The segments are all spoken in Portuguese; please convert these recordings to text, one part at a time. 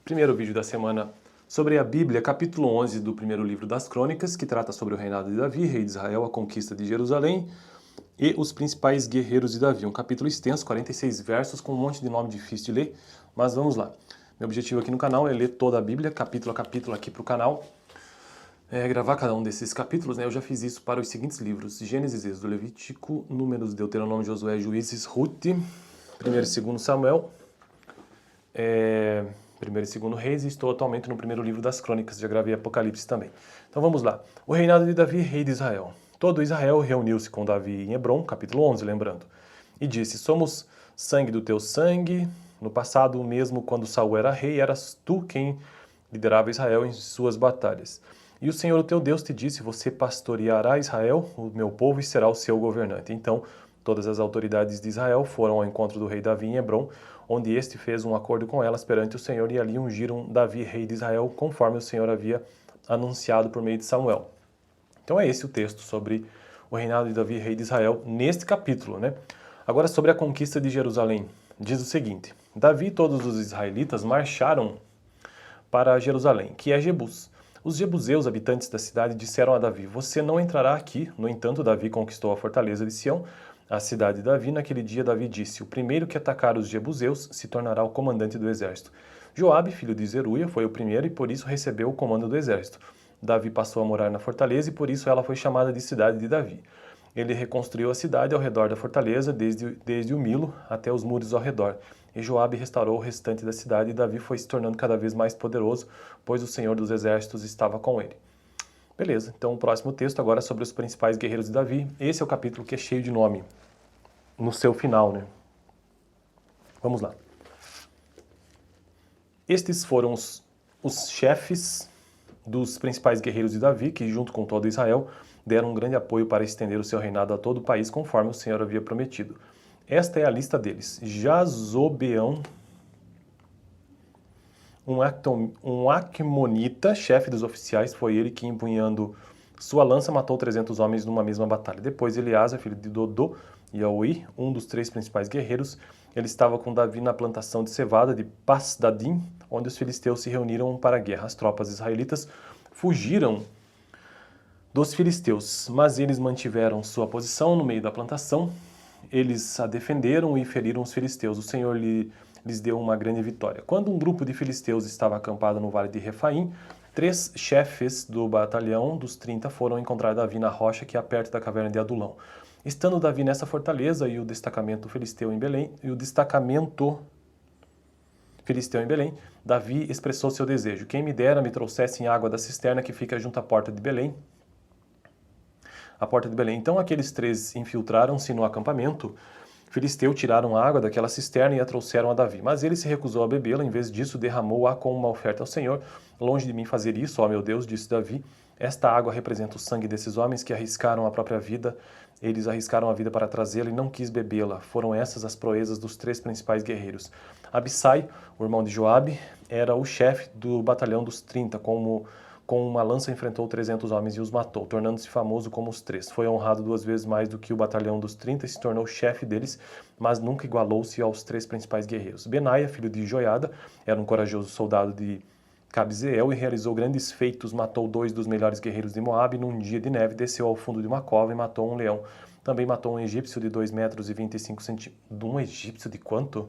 Primeiro vídeo da semana sobre a Bíblia, capítulo 11 do primeiro livro das Crônicas, que trata sobre o reinado de Davi, rei de Israel, a conquista de Jerusalém e os principais guerreiros de Davi. Um capítulo extenso, 46 versos, com um monte de nome difícil de ler, mas vamos lá. Meu objetivo aqui no canal é ler toda a Bíblia, capítulo a capítulo aqui para o canal, gravar cada um desses capítulos, né? Eu já fiz isso para os seguintes livros: Gênesis, Êxodo, Levítico, Números, Deuteronômio, Josué, Juízes, Ruth, 1º e 2º Samuel, 1º e 2º Reis, e estou atualmente no primeiro livro das Crônicas, já gravei Apocalipse também. Então vamos lá. O reinado de Davi, rei de Israel. Todo Israel reuniu-se com Davi em Hebrom, capítulo 11, lembrando, e disse: somos sangue do teu sangue. No passado, mesmo quando Saul era rei, eras tu quem liderava Israel em suas batalhas. E o Senhor, o teu Deus, te disse: você pastoreará Israel, o meu povo, e será o seu governante. Então, todas as autoridades de Israel foram ao encontro do rei Davi em Hebrom, onde este fez um acordo com elas perante o Senhor, e ali ungiram Davi, rei de Israel, conforme o Senhor havia anunciado por meio de Samuel. Então é esse o texto sobre o reinado de Davi, rei de Israel, neste capítulo, né? Agora, sobre a conquista de Jerusalém, diz o seguinte: Davi e todos os israelitas marcharam para Jerusalém, que é Jebus. Os jebuseus, habitantes da cidade, disseram a Davi: você não entrará aqui. No entanto, Davi conquistou a fortaleza de Sião, a cidade de Davi. Naquele dia, Davi disse: o primeiro que atacar os jebuseus se tornará o comandante do exército. Joabe, filho de Zeruia, foi o primeiro e por isso recebeu o comando do exército. Davi passou a morar na fortaleza e por isso ela foi chamada de cidade de Davi. Ele reconstruiu a cidade ao redor da fortaleza, desde o Milo até os muros ao redor. E Joabe restaurou o restante da cidade, e Davi foi se tornando cada vez mais poderoso, pois o Senhor dos Exércitos estava com ele. Beleza, então o próximo texto agora é sobre os principais guerreiros de Davi. Esse é o capítulo que é cheio de nome, no seu final, né? Vamos lá. Estes foram os chefes dos principais guerreiros de Davi, que junto com todo Israel deram um grande apoio para estender o seu reinado a todo o país, conforme o Senhor havia prometido. Esta é a lista deles: Jazobeão, um Acmonita, chefe dos oficiais, foi ele que, empunhando sua lança, matou 300 homens numa mesma batalha. Depois Eleazar, filho de Dodô, e Aui, um dos 3 principais guerreiros, ele estava com Davi na plantação de cevada de Pasdadim, onde os filisteus se reuniram para a guerra. As tropas israelitas fugiram dos filisteus, mas eles mantiveram sua posição no meio da plantação. Eles a defenderam e feriram os filisteus. O Senhor lhes deu uma grande vitória. Quando um grupo de filisteus estava acampado no vale de Refaim, 3 chefes do batalhão dos 30 foram encontrar Davi na rocha que é perto da caverna de Adulão. Estando Davi nessa fortaleza e o destacamento filisteu em Belém, Davi expressou seu desejo: quem me dera me trouxessem água da cisterna que fica junto à porta de Belém. A porta de Belém. Então aqueles 3 infiltraram-se no acampamento filisteu, tiraram água daquela cisterna e a trouxeram a Davi. Mas ele se recusou a bebê-la, em vez disso derramou-a como uma oferta ao Senhor. Longe de mim fazer isso, ó meu Deus, disse Davi. Esta água representa o sangue desses homens que arriscaram a própria vida. Eles arriscaram a vida para trazê-la e não quis bebê-la. Foram essas as proezas dos 3 principais guerreiros. Abissai, o irmão de Joabe, era o chefe do batalhão dos 30, com uma lança enfrentou 300 homens e os matou, tornando-se famoso como os 3. Foi honrado 2 vezes mais do que o batalhão dos 30 e se tornou chefe deles, mas nunca igualou-se aos 3 principais guerreiros. Benaia, filho de Joiada, era um corajoso soldado de Cabzeel e realizou grandes feitos. Matou 2 dos melhores guerreiros de Moabe. Num dia de neve, desceu ao fundo de uma cova e matou um leão. Também matou um egípcio de 2 metros e 25 centímetros. Um egípcio de quanto?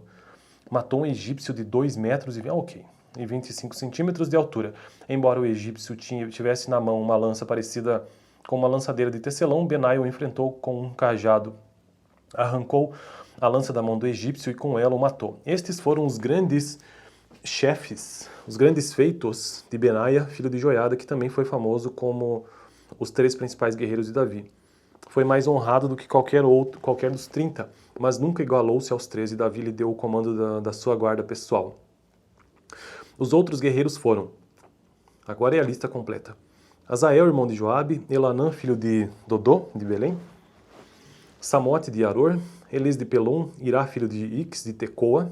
Matou um egípcio de 2 metros e 25 centímetros de altura. Embora o egípcio tivesse na mão uma lança parecida com uma lançadeira de tecelão, Benaia o enfrentou com um cajado. Arrancou a lança da mão do egípcio e com ela o matou. Estes foram os grandes chefes, os grandes feitos de Benaia, filho de Joiada, que também foi famoso como os 3 principais guerreiros de Davi. Foi mais honrado do que qualquer dos 30, mas nunca igualou-se aos 13. Davi lhe deu o comando da sua guarda pessoal. Os outros guerreiros foram, agora é a lista completa: Azael, irmão de Joabe, Elanã, filho de Dodô, de Belém, Samote de Aror, Elis de Pelon, Irá, filho de Ix, de Tecoa,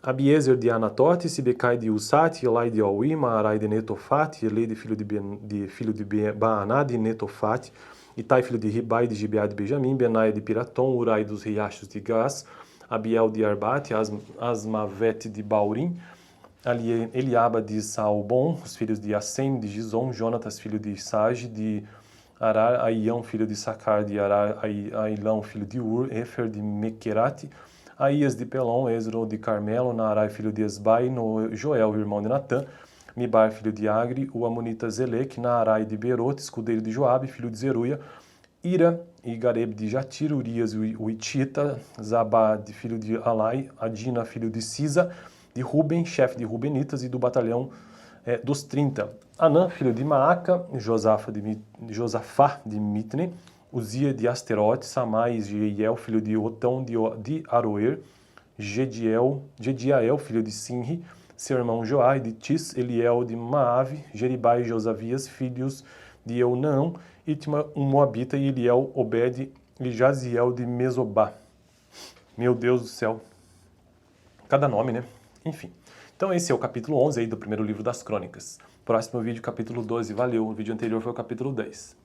Abiezer de Anatote, Sibecai de Usate, Elai de Aui, Maarai de Netofate, Elei, filho de Baaná, de Netofate, Itai, filho de Ribai, de Gibeá de Benjamim, Benaia de Piratom, Urai dos riachos de Gás, Abiel de Arbate, Asmavete de Baurim, Eliaba de Saalbon, os filhos de Assem, de Gizom, Jonatas, filho de Sage, de Arar, Aião, filho de Sacar, de Arar, Ailão, filho de Ur, Efer de Mequerate, Aías de Pelon, Esro de Carmelo, Naarai, filho de Esbai, Joel, irmão de Natã, Mibar, filho de Agri, o Amonita Zeleque, Naarai de Berote, escudeiro de Joabe, filho de Zeruia, Ira e Gareb de Jatir, Urias, o Itita, Zabad, filho de Alai, Adina, filho de Sisa, de Ruben, chefe de Rubenitas, e do batalhão dos 30. Anã, filho de Maaca, Josafá de Mitne, Uzia de Asterote, Samais de Eiel, filho de Otão de Aroer, Gediael, filho de Sinri, seu irmão Joai de Tis, Eliel de Maave, Jeribai e Josavias, filhos de Eunaão, Itma, um Moabita, e Eliel, Obed e Jaziel de Mesobá. Meu Deus do céu. Cada nome, né? Enfim. Então esse é o capítulo 11 aí do primeiro livro das Crônicas. Próximo vídeo, capítulo 12. Valeu. O vídeo anterior foi o capítulo 10.